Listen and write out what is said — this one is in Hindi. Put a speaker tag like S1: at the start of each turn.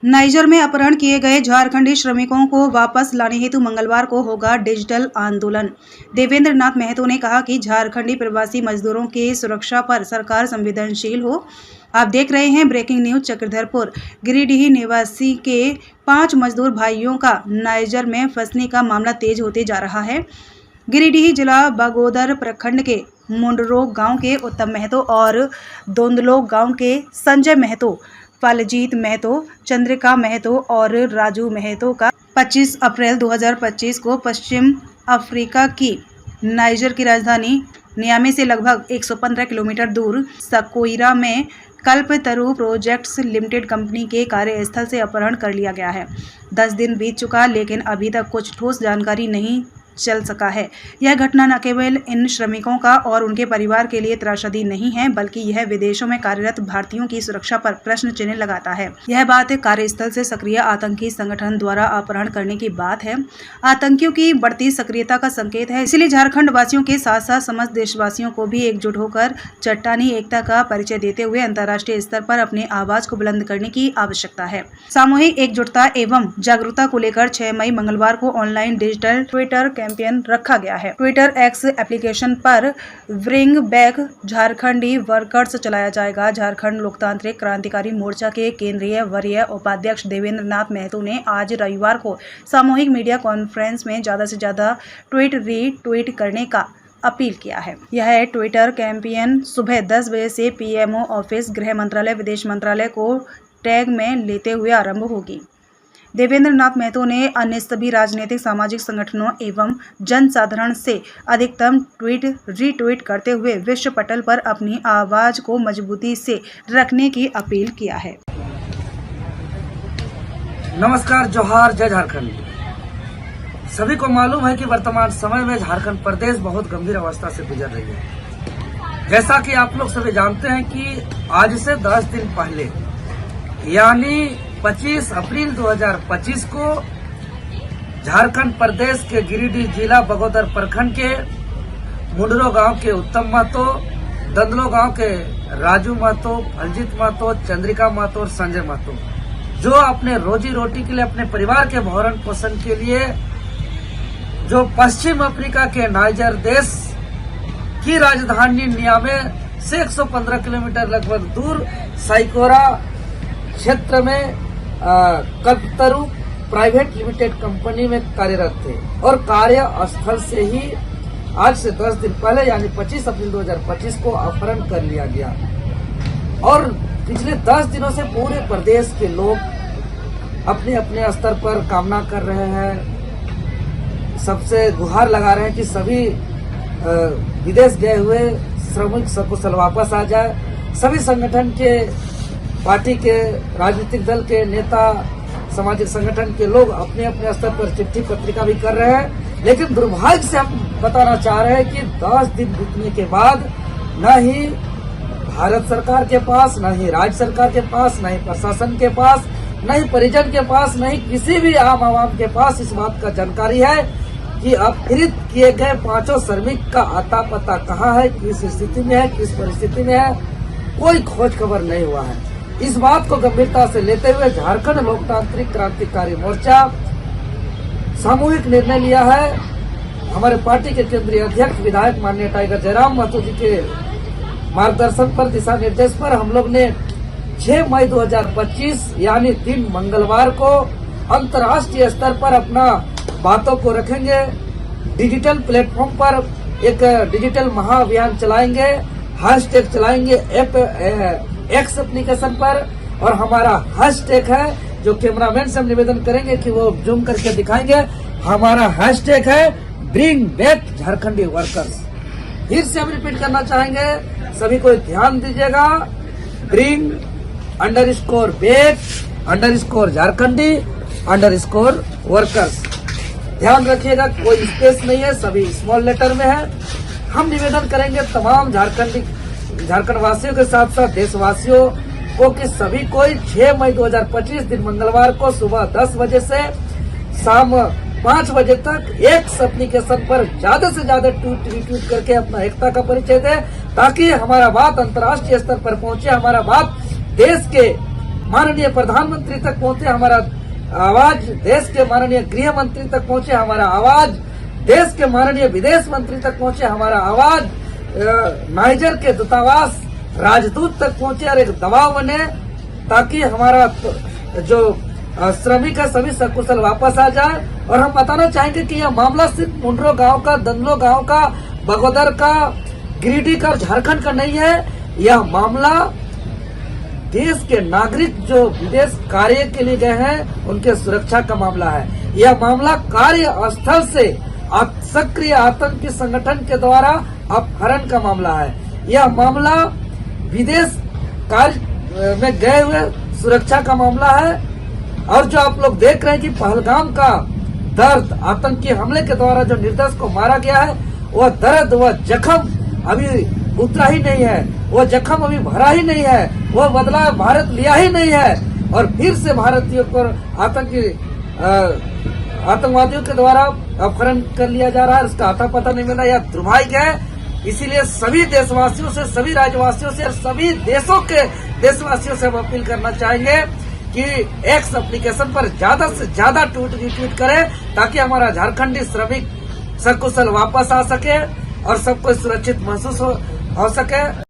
S1: नाइजर में अपहरण किए गए झारखंडी श्रमिकों को वापस लाने हेतु मंगलवार को होगा डिजिटल आंदोलन। देवेंद्र नाथ महतो ने कहा कि झारखंडी प्रवासी मजदूरों की सुरक्षा पर सरकार संवेदनशील हो। आप देख रहे हैं ब्रेकिंग न्यूज। चक्रधरपुर गिरिडीह निवासी के 5 मजदूर भाइयों का नाइजर में फंसने का मामला तेज होते जा रहा है। गिरिडीह जिला बगोदर प्रखंड के मुंडरो गांव के उत्तम महतो और दोंदलो गांव के संजय महतो, फलजीत महतो, चंद्रिका महतो और राजू महतो का 25 अप्रैल 2025 को पश्चिम अफ्रीका की नाइजर की राजधानी नियामी से लगभग 115 किलोमीटर दूर सकोइरा में कल्पतरु प्रोजेक्ट्स लिमिटेड कंपनी के कार्यस्थल से अपहरण कर लिया गया है। 10 दिन बीत चुका, लेकिन अभी तक कुछ ठोस जानकारी नहीं चल सका है। यह घटना न केवल इन श्रमिकों का और उनके परिवार के लिए त्रासदी नहीं है, बल्कि यह विदेशों में कार्यरत भारतीयों की सुरक्षा पर प्रश्न चिन्ह लगाता है। यह बात कार्यस्थल से सक्रिय आतंकी संगठन द्वारा अपहरण करने की बात है। आतंकियों की बढ़ती सक्रियता का संकेत है। इसलिए झारखंड वासियों के साथ साथ समस्त देशवासियों को भी एकजुट होकर चट्टानी एकता का परिचय देते हुए अंतर्राष्ट्रीय स्तर पर अपनी आवाज को बुलंद करने की आवश्यकता है। सामूहिक एकजुटता एवं जागरूकता को लेकर 6 मई मंगलवार को ऑनलाइन डिजिटल ट्विटर कैंपेन रखा गया है। ट्विटर एक्स एप्लीकेशन पर ब्रिंग बैक झारखंडी वर्कर्स चलाया जाएगा। झारखंड लोकतांत्रिक क्रांतिकारी मोर्चा के केंद्रीय वरीय उपाध्यक्ष देवेंद्र नाथ महतो ने आज रविवार को सामूहिक मीडिया कॉन्फ्रेंस में ज्यादा से ज्यादा ट्वीट रीट्वीट करने का अपील किया है। यह ट्विटर कैंपेन सुबह 10 बजे से पीएमओ ऑफिस, गृह मंत्रालय, विदेश मंत्रालय को टैग में लेते हुए आरंभ होगी। देवेंद्र नाथ महतो ने अन्य सभी राजनीतिक सामाजिक संगठनों एवं जनसाधारण से अधिकतम ट्वीट रीट्वीट करते हुए विश्व पटल पर अपनी आवाज को मजबूती से रखने की अपील किया है।
S2: नमस्कार, जोहार, जय झारखंड। सभी को मालूम है कि वर्तमान समय में झारखंड प्रदेश बहुत गंभीर अवस्था से गुजर रही है। जैसा कि आप लोग सभी जानते हैं कि आज से 10 दिन पहले यानी 25 अप्रैल 2025 को झारखंड प्रदेश के गिरिडीह जिला बगोदर प्रखंड के मुंडरो गांव के उत्तम महतो, दंदलो गांव के राजू महतो, फलजीत महतो, चंद्रिका महतो और संजय महतो, जो अपने रोजी रोटी के लिए, अपने परिवार के भरण पोषण के लिए जो पश्चिम अफ्रीका के नाइजर देश की राजधानी नियामी से 115 किलोमीटर लगभग दूर साइकोरा क्षेत्र में कल्पतरु प्राइवेट लिमिटेड कंपनी में कार्यरत थे और कार्यस्थल से ही आज से 10 दिन पहले यानी 25 अप्रैल 2025 को अपहरण कर लिया गया। और पिछले 10 दिनों से पूरे प्रदेश के लोग अपने अपने स्तर पर कामना कर रहे हैं, सबसे गुहार लगा रहे हैं कि सभी विदेश गए हुए श्रमिक सकुशल वापस आ जाए। सभी संगठन के, पार्टी के, राजनीतिक दल के नेता, सामाजिक संगठन के लोग अपने अपने स्तर पर चिट्ठी पत्रिका भी कर रहे हैं, लेकिन दुर्भाग्य से हम बताना चाह रहे हैं कि 10 दिन बीतने के बाद न ही भारत सरकार के पास, न ही राज्य सरकार के पास, न ही प्रशासन के पास, न ही परिजन के पास, न ही किसी भी आम आवाम के पास इस बात का जानकारी है कि अपहृत किए गए 5 श्रमिक का आता पता कहाँ है, किस स्थिति में है, किस परिस्थिति में है, कोई खोज खबर नहीं हुआ है। इस बात को गंभीरता से लेते हुए झारखंड लोकतांत्रिक क्रांतिकारी मोर्चा सामूहिक निर्णय लिया है। हमारे पार्टी के केंद्रीय अध्यक्ष विधायक माननीय टाइगर जयराम महतो जी के मार्गदर्शन पर, दिशा निर्देश पर हम लोग ने 6 मई 2025 यानी दिन मंगलवार को अंतर्राष्ट्रीय स्तर पर अपना बातों को रखेंगे। डिजिटल प्लेटफॉर्म पर एक डिजिटल महाअभियान चलाएंगे, हैशटैग चलाएंगे एक्स एप्लीकेशन पर, और हमारा हैशटैग है, जो कैमरामैन से हम निवेदन करेंगे कि वो जूम करके दिखाएंगे, हमारा हैशटैग है ब्रिंग बैक झारखंडी वर्कर्स। फिर से हम रिपीट करना चाहेंगे, सभी को ध्यान दीजिएगा, ब्रिंग _बैक _झारखंडी _वर्कर्स। ध्यान रखिएगा, कोई स्पेस नहीं है, सभी स्मॉल लेटर में है। हम निवेदन करेंगे तमाम झारखंड वासियों के साथ साथ देशवासियों को कि सभी कोई 6 मई 2025 दिन मंगलवार को सुबह 10 बजे से शाम 5 बजे तक एक्स एप्लीकेशन पर ज्यादा से ज्यादा ट्वीट करके अपना एकता का परिचय दे, ताकि हमारा बात अंतर्राष्ट्रीय स्तर पर पहुंचे, हमारा बात देश के माननीय प्रधानमंत्री तक पहुंचे हमारा आवाज, देश के माननीय गृह मंत्री तक पहुंचे हमारा आवाज, देश के माननीय विदेश मंत्री तक पहुंचे हमारा आवाज, नाइजर के दूतावास राजदूत तक पहुंचे और एक दबाव बने ताकि हमारा जो श्रमिक है सभी सकुशल वापस आ जाए। और हम बताना चाहेंगे कि यह मामला सिर्फ मुंड्रो गांव का, दंदलो गांव का, बगोदर का, गिरिडीह का, झारखंड का नहीं है। यह मामला देश के नागरिक जो विदेश कार्य के लिए गए हैं उनके सुरक्षा का मामला है। यह मामला कार्य स्थल से सक्रिय आतंकी संगठन के द्वारा अपहरण का मामला है। यह मामला विदेश कार्य में गए हुए सुरक्षा का मामला है। और जो आप लोग देख रहे हैं कि पहलगाम का दर्द, आतंकी हमले के द्वारा जो निर्दोष को मारा गया है, वह दर्द, वह जख्म अभी उतरा ही नहीं है, वह जख्म अभी भरा ही नहीं है, वह बदला भारत लिया ही नहीं है। और फिर से भारतीयों पर आतंकवादियों के द्वारा अपहरण कर लिया जा रहा है, उसका आता पता नहीं मिला। यह दुर्भाग्य है। इसीलिए सभी देशवासियों से, सभी राज्यवासियों से, सभी देशों के देशवासियों से हम अपील करना चाहेंगे कि एक्स एप्लीकेशन पर ज्यादा से ज्यादा ट्वीट करें ताकि हमारा झारखंडी श्रमिक सकुशल वापस आ सके और सबको सुरक्षित महसूस हो सके।